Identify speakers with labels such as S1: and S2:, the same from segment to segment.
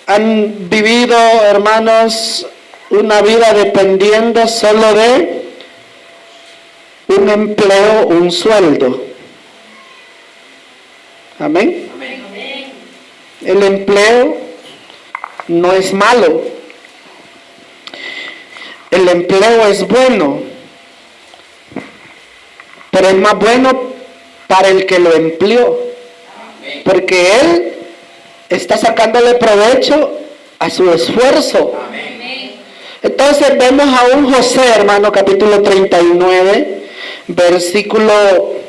S1: han vivido, hermanos, una vida dependiendo solo de un empleo, un sueldo. Amén. El empleo no es malo. El empleo es bueno, pero es más bueno para el que lo empleó, porque él está sacándole provecho a su esfuerzo. Entonces vemos a un José, hermano, capítulo 39, versículo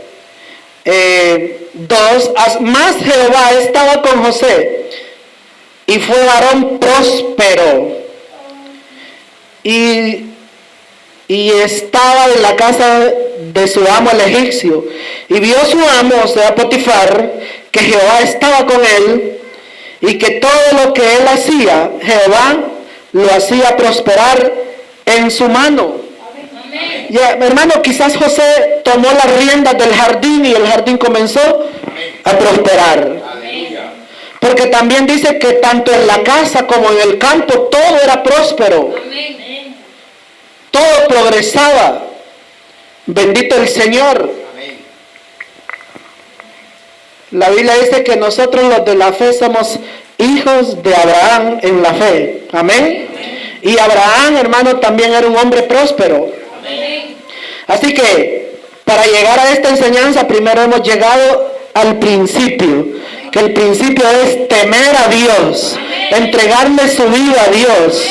S1: 2. Más Jehová estaba con José, y fue varón próspero, y estaba en la casa de su amo el egipcio. Y vio su amo, o sea, Potifar, que Jehová estaba con él, y que todo lo que él hacía, Jehová lo hacía prosperar en su mano. Y, hermano, quizás José tomó las riendas del jardín y el jardín comenzó a prosperar. Porque también dice que tanto en la casa como en el campo todo era próspero. Todo progresaba. Bendito el Señor. La Biblia dice que nosotros los de la fe somos hijos de Abraham en la fe. Amén. Y Abraham, hermano, también era un hombre próspero. Así que para llegar a esta enseñanza primero hemos llegado al principio, que el principio es temer a Dios, entregarle su vida a Dios,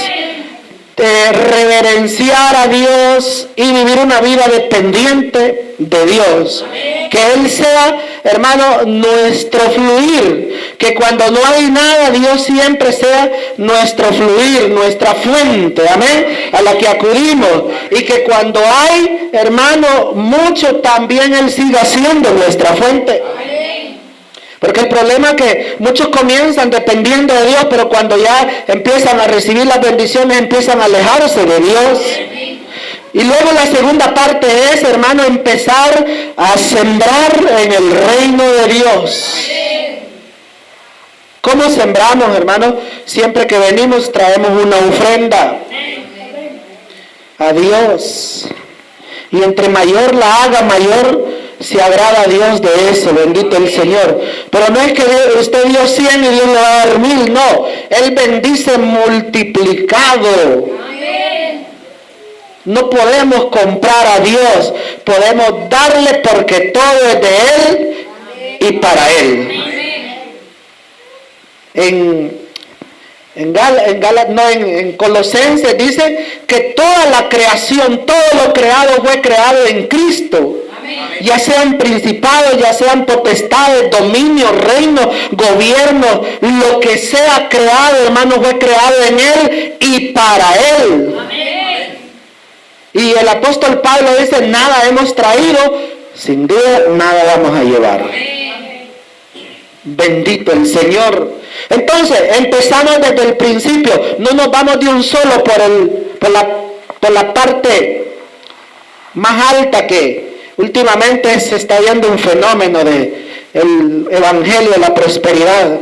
S1: reverenciar a Dios y vivir una vida dependiente de Dios. Que Él sea, hermano, nuestro fluir, que cuando no hay nada, Dios siempre sea nuestro fluir, nuestra fuente, amén, a la que acudimos, y que cuando hay, hermano, mucho, también Él siga siendo nuestra fuente. Porque el problema es que muchos comienzan dependiendo de Dios, pero cuando ya empiezan a recibir las bendiciones, empiezan a alejarse de Dios. Y luego la segunda parte es, hermano, empezar a sembrar en el reino de Dios. ¿Cómo sembramos, hermano? Siempre que venimos traemos una ofrenda a Dios. Y entre mayor la haga, mayor se agrada a Dios de eso, bendito el Señor. Pero no es que usted dio 100 y Dios le va a dar 1000, no. Él bendice multiplicado. No podemos comprar a Dios, podemos darle porque todo es de Él y para Él. En Colosenses dice que toda la creación, todo lo creado fue creado en Cristo. Ya sean principados, ya sean potestades, dominios, reinos, gobiernos, lo que sea creado, hermano, fue creado en Él y para Él. Y el apóstol Pablo dice, nada hemos traído, sin duda nada vamos a llevar. Bendito el Señor. Entonces, empezamos desde el principio. No nos vamos de un solo por la parte más alta, que últimamente se está viendo un fenómeno de el evangelio de la prosperidad.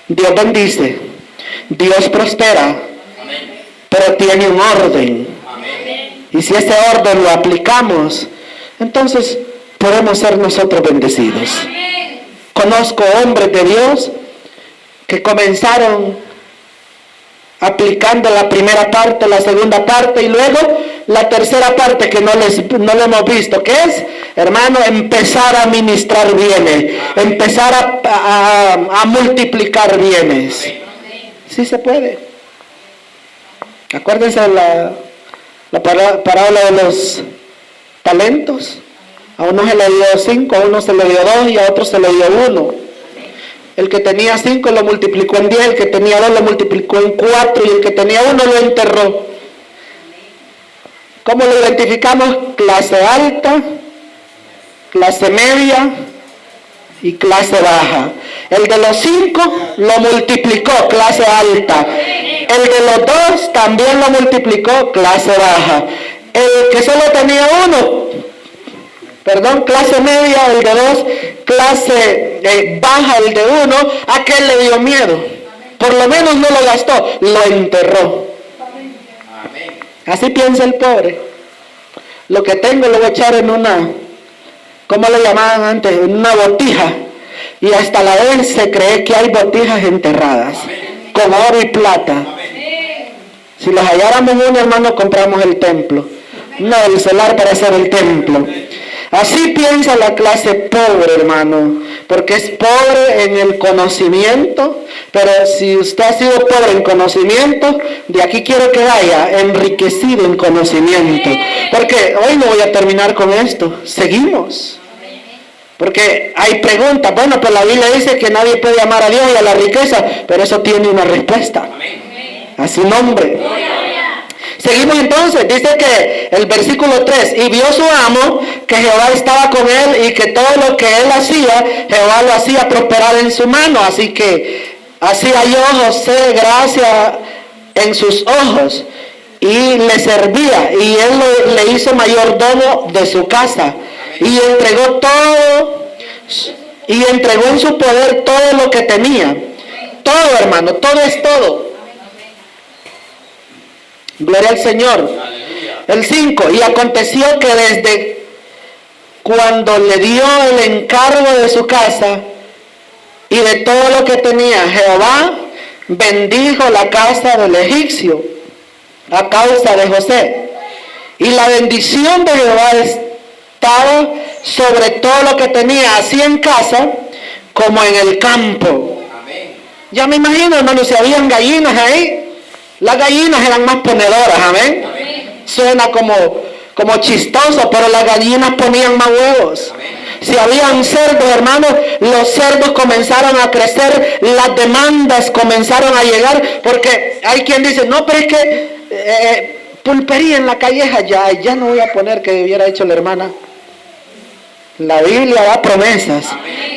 S1: Dios bendice, Dios prospera, pero tiene un orden. Y si ese orden lo aplicamos, entonces podemos ser nosotros bendecidos. Conozco hombres de Dios que comenzaron aplicando la primera parte, la segunda parte y luego la tercera parte que no lo hemos visto, que es, hermano, empezar a administrar bienes, empezar a multiplicar bienes. Sí se puede. Acuérdense de la parábola de los talentos. A uno se le dio 5, a uno se le dio 2 y a otro se le dio 1. El que tenía 5 lo multiplicó en 10, el que tenía 2 lo multiplicó en 4 y el que tenía 1 lo enterró. ¿Cómo lo identificamos? Clase alta, clase media y clase baja. El de los 5 lo multiplicó, clase alta. El de los 2 también lo multiplicó, clase baja. El que solo tenía 1, clase media, el de 2, clase baja, el de 1, aquel le dio miedo. por lo menos no lo gastó, lo enterró. Así piensa el pobre. Lo que tengo lo voy a echar en una, ¿cómo le llamaban antes? En una botija. Y hasta la vez se cree que hay botijas enterradas, con oro y plata. Si los halláramos uno, hermano, compramos el templo. No, el solar para hacer el templo. Así piensa la clase pobre, hermano, porque es pobre en el conocimiento, pero si usted ha sido pobre en conocimiento, de aquí quiero que vaya enriquecido en conocimiento. Porque hoy no voy a terminar con esto, seguimos. Porque hay preguntas, bueno, pues la Biblia dice que nadie puede amar a Dios y a la riqueza, pero eso tiene una respuesta, a su nombre. Seguimos entonces, dice que el versículo 3, y vio su amo que Jehová estaba con él y que todo lo que él hacía, Jehová lo hacía prosperar en su mano. Así que así halló José gracia en sus ojos y le servía, y él le hizo mayordomo de su casa y entregó todo, y entregó en su poder todo lo que tenía. Todo, hermano, todo es todo. Gloria al Señor. El 5, y aconteció que desde cuando le dio el encargo de su casa y de todo lo que tenía, Jehová bendijo la casa del egipcio a causa de José. Y la bendición de Jehová estaba sobre todo lo que tenía, así en casa como en el campo. Ya me imagino, hermano, si habían gallinas ahí, las gallinas eran más ponedoras, amén. Suena como chistoso, pero las gallinas ponían más huevos. Si habían cerdos, hermanos, los cerdos comenzaron a crecer, las demandas comenzaron a llegar, porque hay quien dice, no, pero es que pulpería en la calleja, ya no voy a poner que hubiera hecho la hermana. La Biblia da promesas.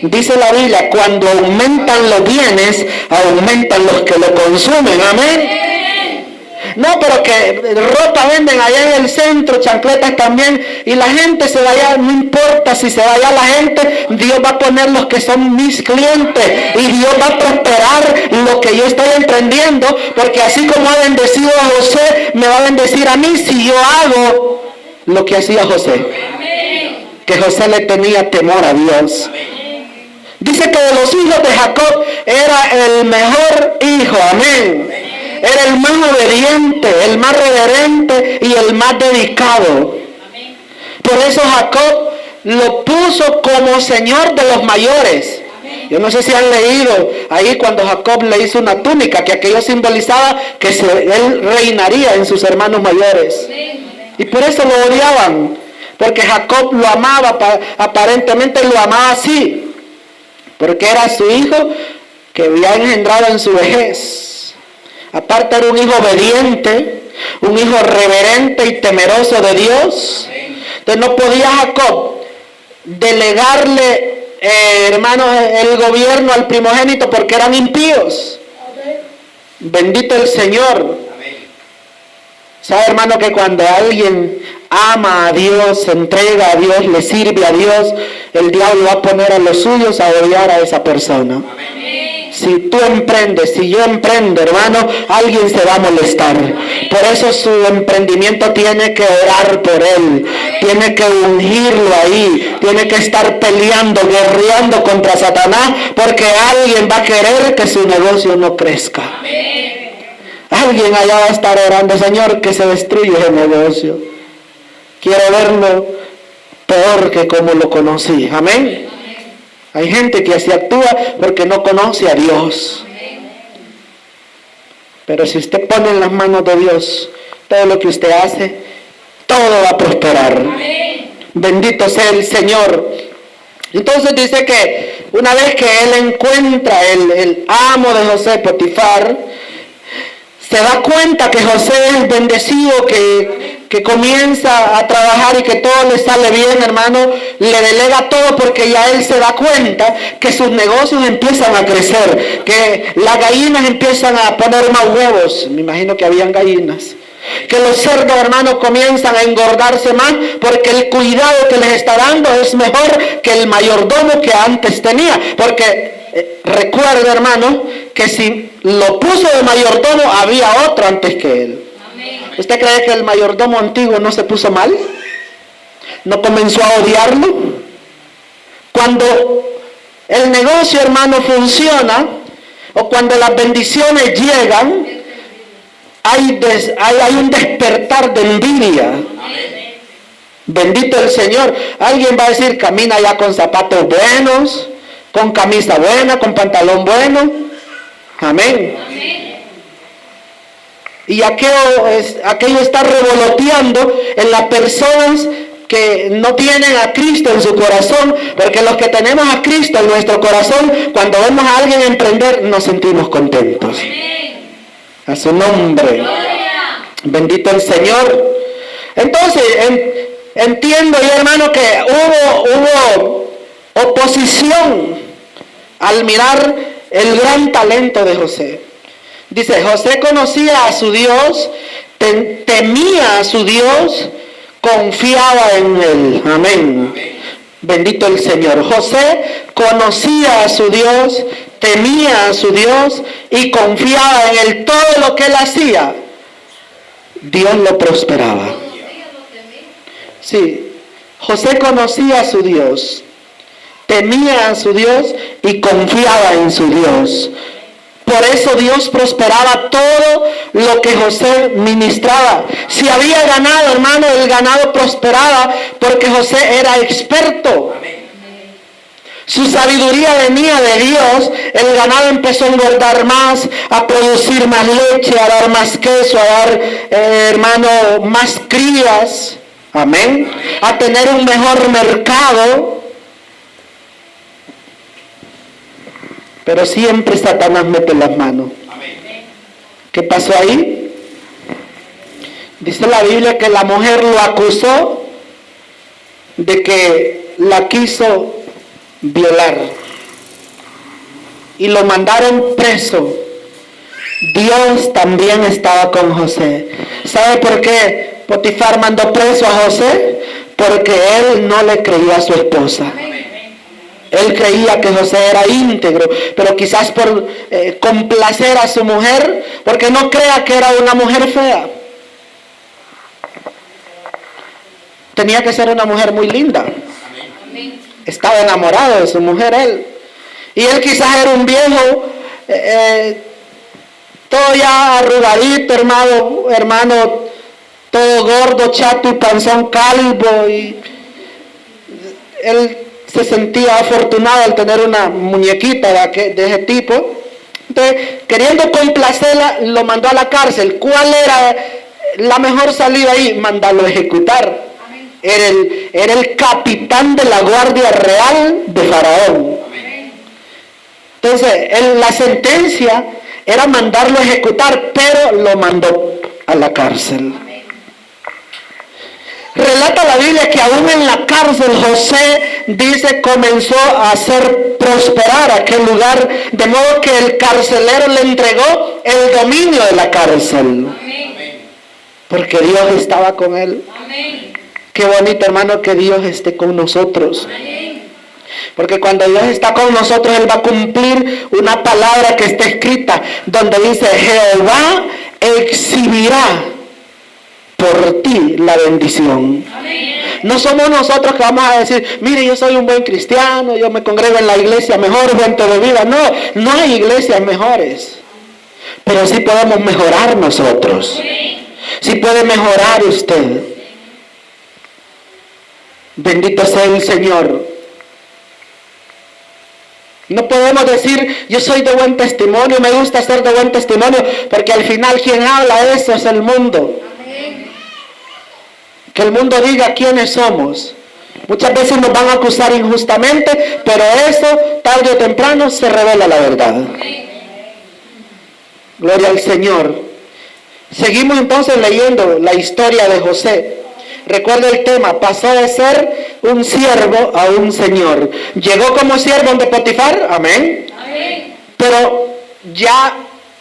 S1: Dice la Biblia, cuando aumentan los bienes, aumentan los que lo consumen, amén. No, pero que ropa venden allá en el centro, chancletas también, y la gente se vaya, no importa si se vaya la gente, Dios va a poner los que son mis clientes, y Dios va a prosperar lo que yo estoy emprendiendo, porque así como ha bendecido a José, me va a bendecir a mí si yo hago lo que hacía José. Que José le tenía temor a Dios. Dice que de los hijos de Jacob era el mejor hijo, amén. Era el más obediente, el más reverente y el más dedicado. Por eso Jacob lo puso como señor de los mayores. Yo no sé si han leído ahí cuando Jacob le hizo una túnica, que aquello simbolizaba que él reinaría en sus hermanos mayores. Y por eso lo odiaban, porque Jacob lo amaba, aparentemente lo amaba así, porque era su hijo que había engendrado en su vejez. Aparte era un hijo obediente, un hijo reverente y temeroso de Dios. Entonces no podía Jacob delegarle, hermanos, el gobierno al primogénito porque eran impíos. Bendito el Señor. ¿Sabe, hermano, que cuando alguien ama a Dios, se entrega a Dios, le sirve a Dios, el diablo va a poner a los suyos a odiar a esa persona? Si tú emprendes, si yo emprendo, hermano, alguien se va a molestar. Por eso su emprendimiento tiene que orar por él, tiene que ungirlo ahí, tiene que estar peleando, guerreando contra Satanás, porque alguien va a querer que su negocio no crezca. Alguien allá va a estar orando, Señor, que se destruya ese negocio. Quiero verlo peor que como lo conocí. Amén. Hay gente que así actúa porque no conoce a Dios. Pero si usted pone en las manos de Dios todo lo que usted hace, todo va a prosperar. Bendito sea el Señor. Entonces dice que una vez que él encuentra el amo de José, Potifar, se da cuenta que José es bendecido, que comienza a trabajar y que todo le sale bien, hermano, le delega todo porque ya él se da cuenta que sus negocios empiezan a crecer, que las gallinas empiezan a poner más huevos. Me imagino que habían gallinas. Que los cerdos, hermanos, comienzan a engordarse más porque el cuidado que les está dando es mejor que el mayordomo que antes tenía. Porque recuerda, hermano, que si lo puso de mayordomo, había otro antes que él. Amén. ¿Usted cree que el mayordomo antiguo no se puso mal? ¿No comenzó a odiarlo? Cuando el negocio, hermano, funciona, o cuando las bendiciones llegan, hay un despertar de envidia. Amén. Bendito el Señor. Alguien va a decir, camina ya con zapatos buenos, con camisa buena, con pantalón bueno. Amén. Amén. Y aquello está revoloteando en las personas que no tienen a Cristo en su corazón, porque los que tenemos a Cristo en nuestro corazón, cuando vemos a alguien emprender, nos sentimos contentos. Amén. A su nombre. Gloria. Bendito el Señor. Entonces, entiendo yo, hermano, que hubo oposición al mirar el gran talento de José. Dice, José conocía a su Dios, temía a su Dios, confiaba en él. Amén. Bendito el Señor. José conocía a su Dios, temía a su Dios y confiaba en él. Todo lo que él hacía, Dios lo prosperaba. Sí, José conocía a su Dios, temía a su Dios y confiaba en su Dios. Por eso Dios prosperaba todo lo que José ministraba. Si había ganado, hermano, el ganado prosperaba porque José era experto. Su sabiduría venía de Dios. El ganado empezó a engordar más, a producir más leche, a dar más queso, a dar, hermano, más crías. Amén. A tener un mejor mercado. Pero siempre Satanás mete las manos. ¿Qué pasó ahí? Dice la Biblia que la mujer lo acusó de que la quiso violar. Y lo mandaron preso. Dios también estaba con José. ¿Sabe por qué Potifar mandó preso a José? Porque él no le creía a su esposa. Él creía que José era íntegro, pero quizás por complacer a su mujer, porque no crea que era una mujer fea. Tenía que ser una mujer muy linda. Estaba enamorado de su mujer él. Y él quizás era un viejo, todo ya arrugadito, hermano, todo gordo, chato y panzón, calvo. Y él se sentía afortunado al tener una muñequita de ese tipo. Entonces, queriendo complacerla, lo mandó a la cárcel. ¿Cuál era la mejor salida ahí? Mandarlo a ejecutar. Era el capitán de la guardia real de Faraón. Entonces, la sentencia era mandarlo a ejecutar, pero lo mandó a la cárcel. Relata la Biblia que aún en la cárcel José, dice, comenzó a hacer prosperar aquel lugar, de modo que el carcelero le entregó el dominio de la cárcel. Amén. Porque Dios estaba con él. Amén. Qué bonito, hermano, que Dios esté con nosotros. Amén. Porque cuando Dios está con nosotros, Él va a cumplir una palabra que está escrita, donde dice, Jehová exhibirá por ti la bendición. Amén. No somos nosotros que vamos a decir, mire, yo soy un buen cristiano, yo me congrego en la iglesia mejor, fuente de vida. No hay iglesias mejores, pero sí podemos mejorar nosotros. Sí puede mejorar usted. Bendito sea el Señor. No podemos decir, yo soy de buen testimonio, me gusta ser de buen testimonio, porque al final quien habla de eso es el mundo. Que el mundo diga quiénes somos. Muchas veces nos van a acusar injustamente, pero eso tarde o temprano se revela la verdad. Gloria al Señor. Seguimos entonces leyendo la historia de José. Recuerda el tema, pasó de ser un siervo a un señor. Llegó como siervo de Potifar, amén. Amén. Pero ya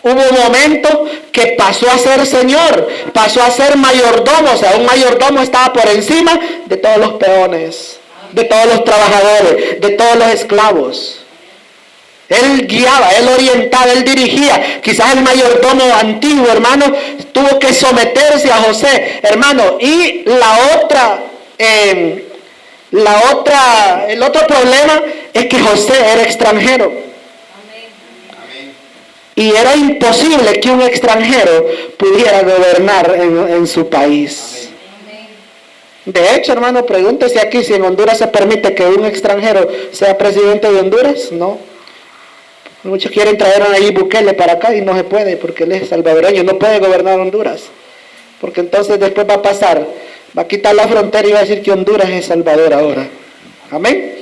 S1: hubo un momento que pasó a ser señor, pasó a ser mayordomo. O sea, un mayordomo estaba por encima de todos los peones, de todos los trabajadores, de todos los esclavos. Él guiaba, él orientaba, él dirigía. Quizás el mayordomo antiguo, hermano, tuvo que someterse a José, hermano. Y el otro problema es que José era extranjero. Y era imposible que un extranjero pudiera gobernar en su país. De hecho, hermano, pregúntese aquí si en Honduras se permite que un extranjero sea presidente de Honduras. No. Muchos quieren traer a Nayib Bukele para acá y no se puede porque él es salvadoreño, no puede gobernar Honduras. Porque entonces después va a pasar, va a quitar la frontera y va a decir que Honduras es Salvador ahora. Amén.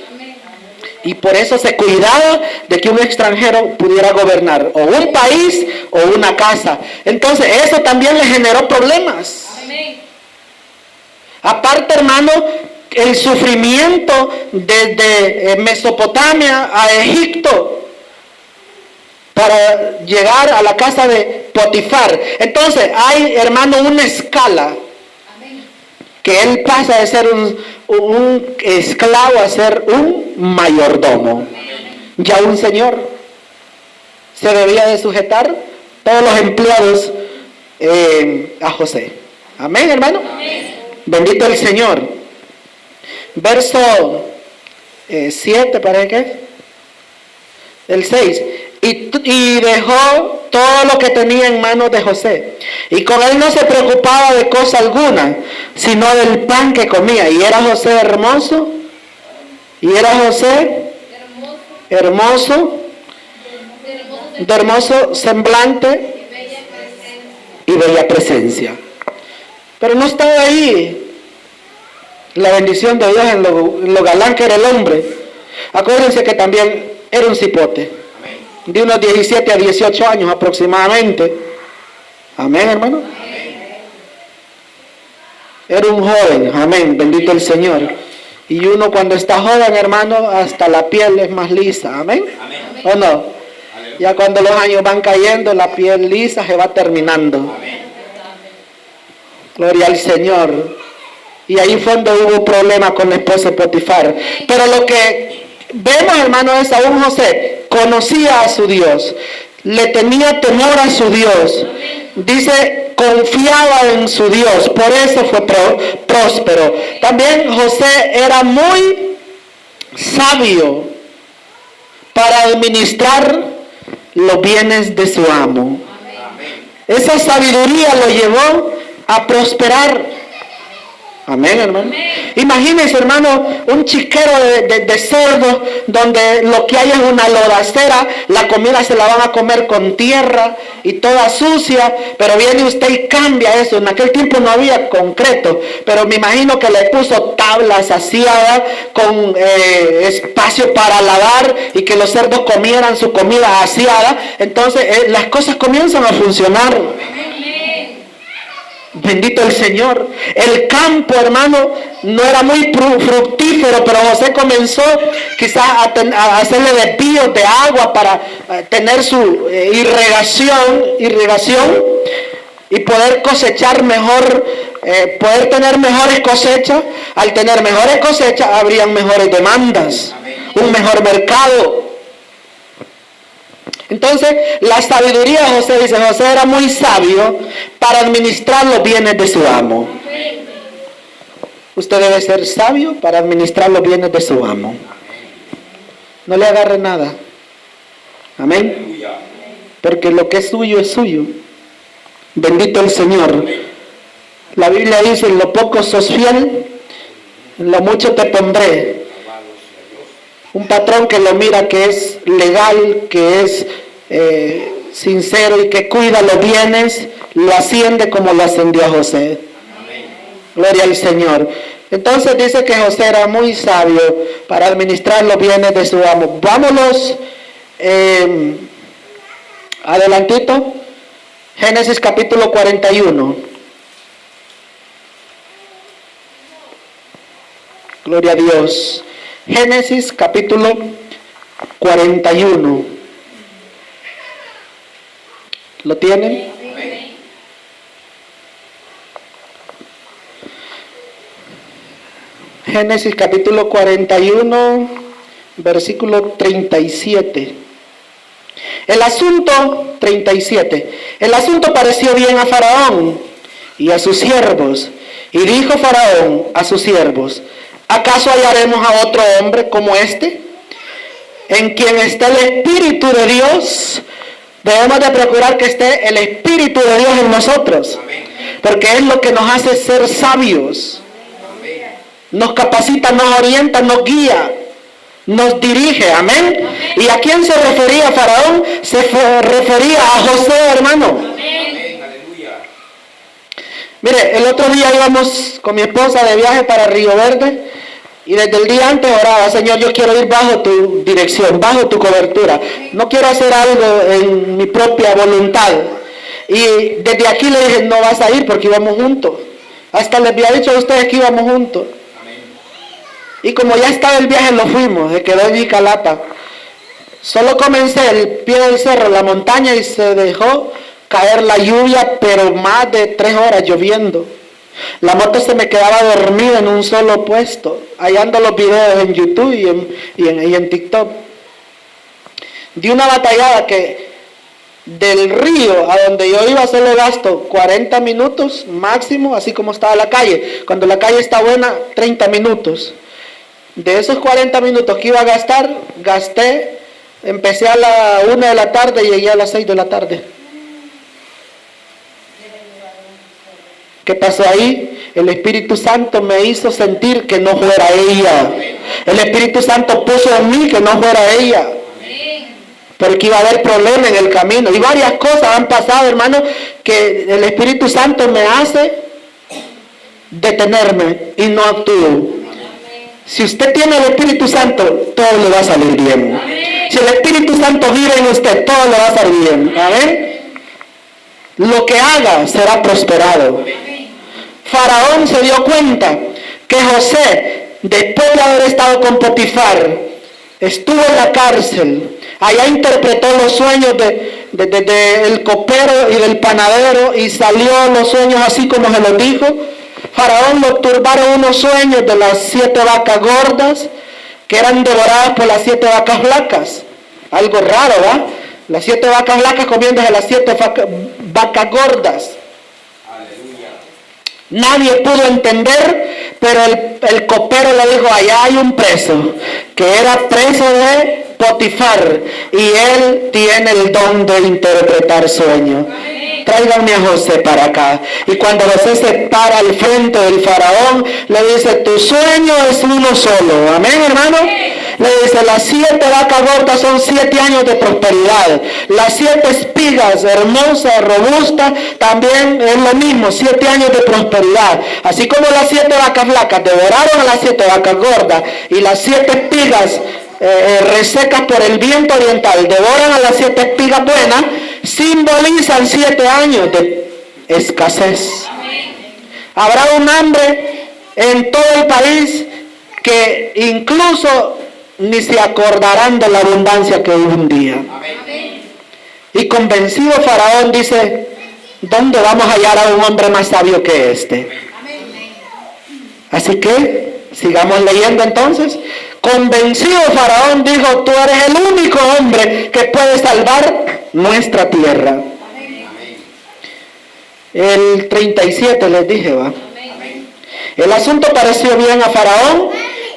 S1: Y por eso se cuidaba de que un extranjero pudiera gobernar o un país o una casa. Entonces eso también le generó problemas. Amén. Aparte, hermano, el sufrimiento desde Mesopotamia a Egipto para llegar a la casa de Potifar. Entonces hay, hermano, una escala que él pasa de ser un esclavo a ser un mayordomo. Ya un señor se debía de sujetar todos los empleados a José. Amén, hermano. Amén. Bendito el Señor. Verso 7, parece que es. El 6. Y dejó todo lo que tenía en manos de José. Y con él no se preocupaba de cosa alguna, sino del pan que comía. Y era José hermoso. Y era José hermoso, de hermoso semblante y bella presencia. Pero no estaba ahí la bendición de Dios en lo galán que era el hombre. Acuérdense que también era un cipote. De unos 17 a 18 años aproximadamente. Amén, hermano. Era un joven, amén, bendito el Señor. Y uno cuando está joven, hermano, hasta la piel es más lisa, amén. ¿O no? Ya cuando los años van cayendo, la piel lisa se va terminando. Gloria al Señor. Y ahí fue donde hubo problema con la esposa de Potifar. Pero lo que vemos, hermano, es a un José, conocía a su Dios, le tenía temor a su Dios. Dice, confiaba en su Dios, por eso fue próspero. También José era muy sabio para administrar los bienes de su amo. Esa sabiduría lo llevó a prosperar. Amén, hermano. Imagínense, hermano, un chiquero de cerdos donde lo que hay es una lodacera, la comida se la van a comer con tierra y toda sucia, pero viene usted y cambia eso. En aquel tiempo no había concreto, pero me imagino que le puso tablas aseadas con espacio para lavar y que los cerdos comieran su comida aseada. Entonces las cosas comienzan a funcionar. Bendito el Señor. El campo, hermano, no era muy fructífero, pero José comenzó quizás a hacerle desvíos de agua para tener su irrigación y poder cosechar mejor, poder tener mejores cosechas. Al tener mejores cosechas, habrían mejores demandas, un mejor mercado. Entonces, la sabiduría de José, dice, José era muy sabio para administrar los bienes de su amo. Usted debe ser sabio para administrar los bienes de su amo. No le agarre nada. Amén. Porque lo que es suyo. Bendito el Señor. La Biblia dice, en lo poco sos fiel, en lo mucho te pondré. Un patrón que lo mira, que es legal, que es sincero y que cuida los bienes, lo asciende como lo ascendió a José. Gloria al Señor. Entonces dice que José era muy sabio para administrar los bienes de su amo. Vámonos adelantito. Génesis capítulo 41. Gloria a Dios. Génesis capítulo 41. ¿Lo tienen? Génesis capítulo 41, versículo 37. El asunto, 37, el asunto pareció bien a Faraón y a sus siervos. Y dijo Faraón a sus siervos: ¿acaso hallaremos a otro hombre como este, en quien está el Espíritu de Dios? Debemos de procurar que esté el Espíritu de Dios en nosotros, porque es lo que nos hace ser sabios. Nos capacita, nos orienta, nos guía, nos dirige, amén. ¿Y a quién se refería Faraón? Se refería a José, hermano. Mire, el otro día íbamos con mi esposa de viaje para Río Verde y desde el día antes oraba: Señor, yo quiero ir bajo tu dirección, bajo tu cobertura. No quiero hacer algo en mi propia voluntad. Y desde aquí le dije: no vas a ir, porque íbamos juntos. Hasta les había dicho a ustedes que íbamos juntos. Y como ya estaba el viaje, lo fuimos, se quedó en Icalapa. Solo comencé el pie del cerro, la montaña, y se dejó caer la lluvia, pero más de 3 horas lloviendo. La moto se me quedaba dormida en un solo puesto. Ahí ando los videos en YouTube y en TikTok. Di una batallada que del río a donde yo iba solo gasto 40 minutos máximo, así como estaba la calle. Cuando la calle está buena, 30 minutos. De esos 40 minutos que iba a gastar, gasté, empecé a la 1 de la tarde y llegué a las 6 de la tarde. ¿Qué pasó ahí? El Espíritu Santo me hizo sentir que no fuera ella. El Espíritu Santo puso en mí que no fuera ella. Porque iba a haber problemas en el camino. Y varias cosas han pasado, hermano, que el Espíritu Santo me hace detenerme y no actúo. Si usted tiene el Espíritu Santo, todo le va a salir bien. Si el Espíritu Santo vive en usted, todo le va a salir bien. ¿Amén? Lo que haga será prosperado. Faraón se dio cuenta que José, después de haber estado con Potifar, estuvo en la cárcel. Allá interpretó los sueños del copero y del panadero, y salió los sueños así como se los dijo. Faraón lo turbaron unos sueños de las 7 vacas gordas que eran devoradas por las 7 vacas flacas. Algo raro, ¿verdad? Las 7 vacas flacas comiéndose las 7 vacas gordas. Nadie pudo entender, pero el copero le dijo: allá hay un preso, que era preso de Potifar, y él tiene el don de interpretar sueños. Tráiganme a José para acá. Y cuando José se para al frente del faraón, le dice: tu sueño es uno solo. Amén, hermano. Le dice: las 7 vacas gordas son 7 años de prosperidad. Las 7 espigas hermosas, robustas, también es lo mismo, 7 años de prosperidad. Así como las 7 vacas flacas devoraron a las 7 vacas gordas, y las 7 espigas resecas por el viento oriental devoran a las 7 espigas buenas, simbolizan 7 años de escasez. Habrá un hambre en todo el país que incluso ni se acordarán de la abundancia que hubo un día. Y convencido Faraón dice: ¿dónde vamos a hallar a un hombre más sabio que este? Así que sigamos leyendo entonces. Convencido Faraón dijo: tú eres el único hombre que puede salvar nuestra tierra. El 37 les dije, ¿va? El asunto pareció bien a Faraón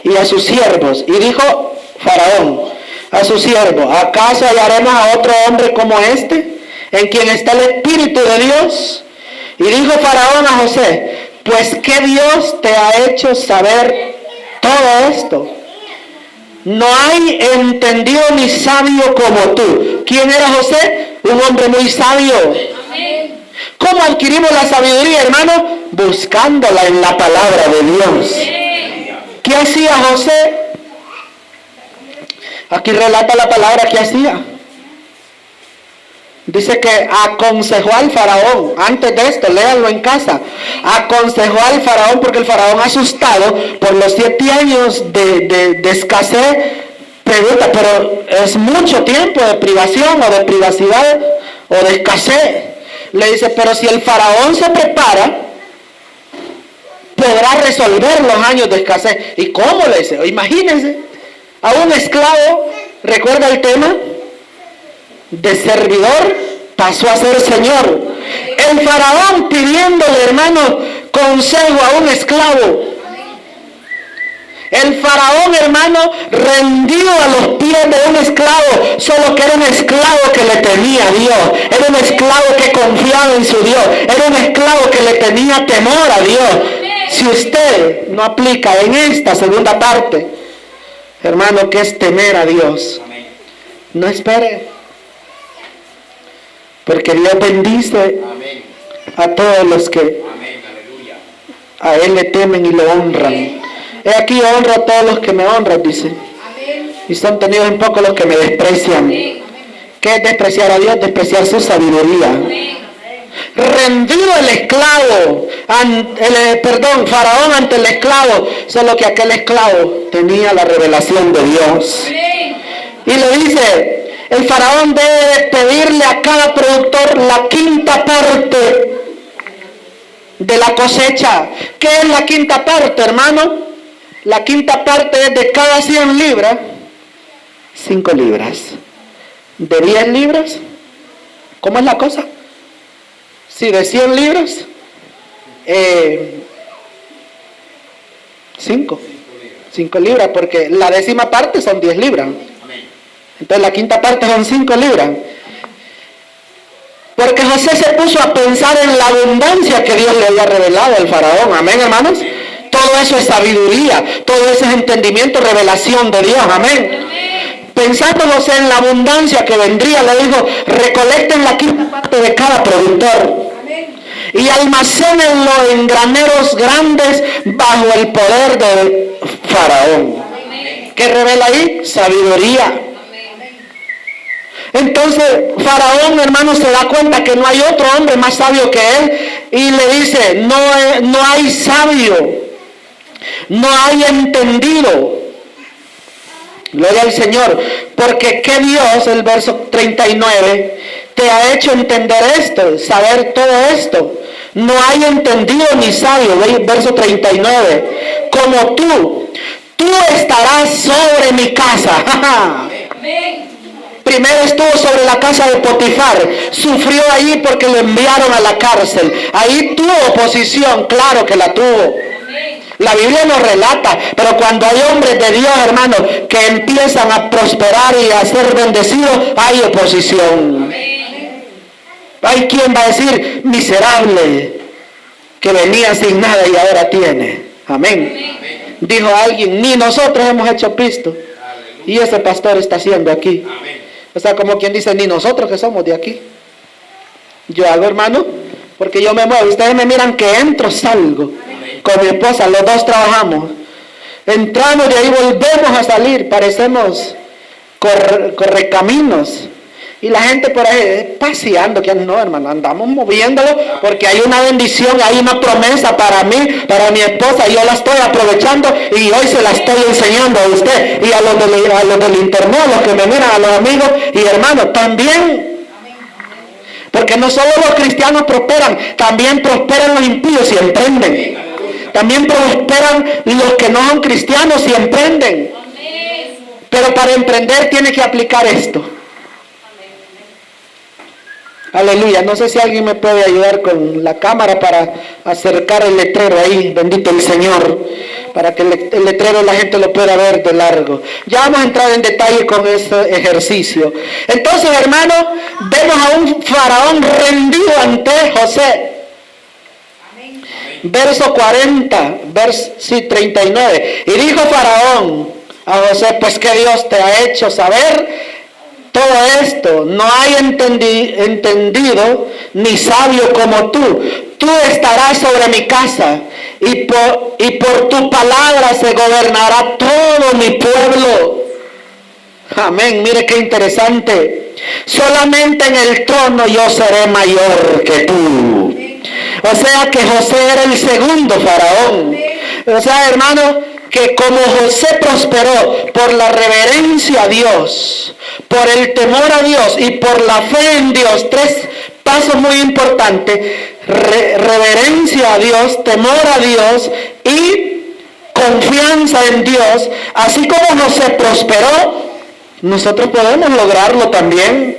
S1: y a sus siervos. Y dijo Faraón a sus siervos: ¿acaso hallaremos a otro hombre como este, en quien está el Espíritu de Dios? Y dijo Faraón a José: pues ¿qué Dios te ha hecho saber todo esto? No hay entendido ni sabio como tú. ¿Quién era José? Un hombre muy sabio. ¿Cómo adquirimos la sabiduría, hermano? Buscándola en la palabra de Dios. ¿Qué hacía José? Aquí relata la palabra que hacía. Dice que aconsejó al faraón. Antes de esto, léanlo en casa. Aconsejó al faraón, porque el faraón, asustado por los 7 años de escasez, pregunta: pero es mucho tiempo de privación o de privacidad o de escasez. Le dice: pero si el faraón se prepara, podrá resolver los años de escasez. ¿Y cómo? Le dice: imagínense a un esclavo, ¿recuerda el tema? De servidor pasó a ser señor. El faraón pidiéndole, hermano, consejo a un esclavo. El faraón, hermano, rendido a los pies de un esclavo, solo que era un esclavo que le temía a Dios, era un esclavo que confiaba en su Dios, era un esclavo que le tenía temor a Dios. Si usted no aplica en esta segunda parte, hermano, que es temer a Dios, no espere, porque Dios bendice a todos los que a Él le temen y lo honran. He aquí honro a todos los que me honran, dice. Y son tenidos en poco los que me desprecian. ¿Qué es despreciar a Dios? Despreciar su sabiduría. Rendido el esclavo, Faraón ante el esclavo, solo que aquel esclavo tenía la revelación de Dios. Y le dice, el faraón debe pedirle a cada productor la quinta parte de la cosecha. ¿Qué es la quinta parte, hermano? La quinta parte es de cada 100 libras, 5 libras. De 10 libras, ¿cómo es la cosa? Sí, de 100 libras, 5 libras, porque la décima parte son 10 libras. Entonces la quinta parte son 5 libras. Porque José se puso a pensar en la abundancia que Dios le había revelado al faraón. Amén, hermanos. Todo eso es sabiduría, todo eso es entendimiento, revelación de Dios. Amén. Pensando José en la abundancia que vendría, le dijo, recolecten la quinta parte de cada productor y almacénenlo en graneros grandes bajo el poder del faraón. ¿Qué revela ahí? Sabiduría. Entonces Faraón, hermano, se da cuenta que no hay otro hombre más sabio que él y le dice, no hay sabio, no hay entendido. Gloria al Señor, porque ¿qué Dios, el verso 39, te ha hecho entender esto, saber todo esto? No hay entendido ni sabio, verso 39, como tú estarás sobre mi casa. Primero estuvo sobre la casa de Potifar, sufrió ahí porque lo enviaron a la cárcel. Ahí tuvo oposición, claro que la tuvo. La Biblia nos relata, pero cuando hay hombres de Dios, hermano, que empiezan a prosperar y a ser bendecidos, hay oposición. Hay quien va a decir, miserable, que venía sin nada y ahora tiene. Amén. Dijo alguien, ni nosotros hemos hecho pisto. Y ese pastor está haciendo aquí. O sea, como quien dice, ni nosotros que somos de aquí. Yo hago, hermano, porque yo me muevo. Ustedes me miran que entro, salgo. Con mi esposa, los dos trabajamos. Entramos de ahí, volvemos a salir. Parecemos correcaminos. Y la gente por ahí paseando, que no, hermano, andamos moviéndolo porque hay una bendición, hay una promesa para mí, para mi esposa, y yo la estoy aprovechando y hoy se la estoy enseñando a usted y a los del internet, a los que me miran, a los amigos y hermanos también. Porque no solo los cristianos prosperan, también prosperan los impíos y emprenden. También prosperan los que no son cristianos y emprenden. Pero para emprender tiene que aplicar esto. Aleluya, no sé si alguien me puede ayudar con la cámara para acercar el letrero ahí, bendito el Señor, para que el letrero la gente lo pueda ver de largo. Ya vamos a entrar en detalle con este ejercicio. Entonces, hermano, vemos a un faraón rendido ante José. Verso 40, verso 39. Y dijo Faraón a José, pues que Dios te ha hecho saber todo esto, no hay entendido ni sabio como tú. Tú estarás sobre mi casa y por tu palabra se gobernará todo mi pueblo. Amén, mire qué interesante. Solamente en el trono yo seré mayor que tú. O sea que José era el segundo faraón. O sea, hermano, que como José prosperó por la reverencia a Dios, por el temor a Dios y por la fe en Dios, 3 pasos muy importantes: reverencia a Dios, temor a Dios y confianza en Dios. Así como José prosperó, nosotros podemos lograrlo también.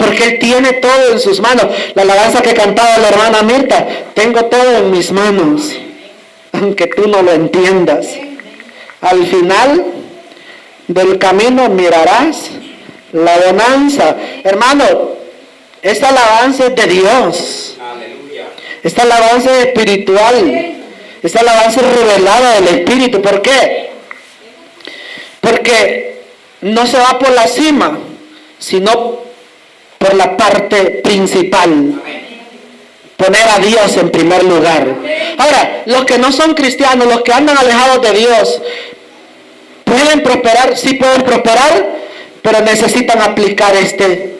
S1: porque Él tiene todo en sus manos. La alabanza que cantaba la hermana Mirta, tengo todo en mis manos, aunque tú no lo entiendas. Al final del camino mirarás la bonanza. Hermano, esta alabanza es de Dios. Esta alabanza es espiritual. Esta alabanza es revelada del Espíritu. ¿Por qué? Porque no se va por la cima, sino por la parte principal. Poner a Dios en primer lugar. Ahora, los que no son cristianos, los que andan alejados de Dios, pueden prosperar, sí pueden prosperar, pero necesitan aplicar este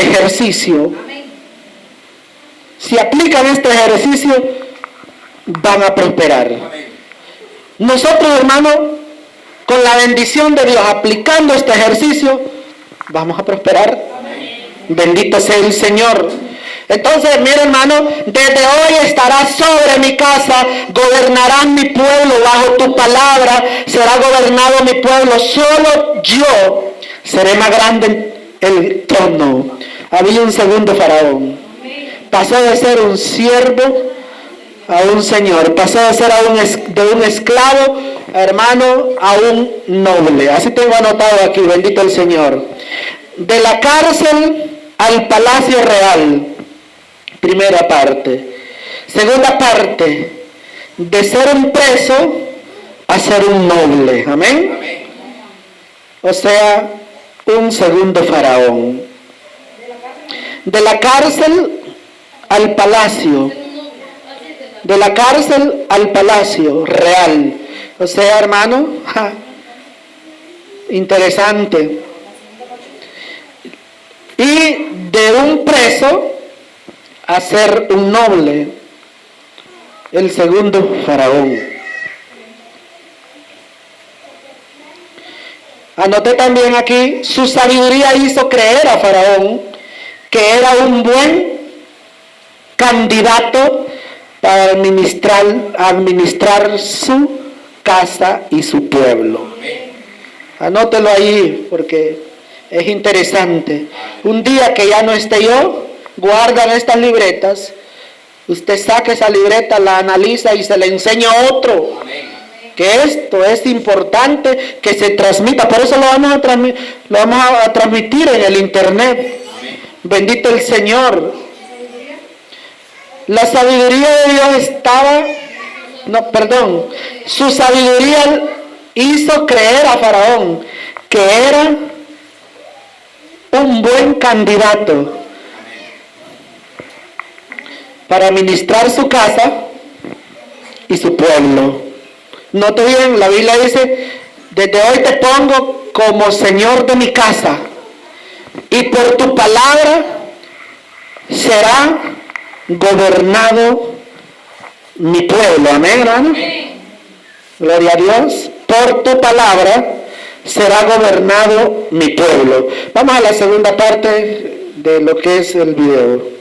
S1: ejercicio. Si aplican este ejercicio, van a prosperar. Nosotros, hermanos, con la bendición de Dios, aplicando este ejercicio, vamos a prosperar. Bendito sea el Señor. Entonces, mira, hermano, desde hoy estarás sobre mi casa, gobernarás mi pueblo bajo tu palabra, será gobernado mi pueblo, solo yo seré más grande en el trono. Había un segundo faraón. Pasó de ser un siervo a un señor, pasó de ser de un esclavo, hermano, a un noble. Así tengo anotado aquí, bendito el Señor. De la cárcel al palacio real. Primera parte. Segunda parte, de ser un preso a ser un noble. Amén. O sea, un segundo faraón. De la cárcel al palacio. De la cárcel al palacio real. O sea, hermano, interesante. Y de un preso a ser un noble, el segundo faraón. Anoté también aquí, su sabiduría hizo creer a Faraón que era un buen candidato para administrar su casa y su pueblo. Anótelo ahí porque es interesante. Un día que ya no esté yo, guardan estas libretas, usted saca esa libreta, la analiza y se la enseña a otro. Que esto es importante que se transmita, por eso lo vamos a transmitir en el internet. Bendito el Señor. La sabiduría de Dios su sabiduría hizo creer a Faraón que era un buen candidato para administrar su casa y su pueblo. Note bien, la Biblia dice, desde hoy te pongo como Señor de mi casa, y por tu palabra será gobernado mi pueblo. Amén, hermano. Gloria a Dios. Por tu palabra será gobernado mi pueblo. Vamos a la segunda parte de lo que es el video.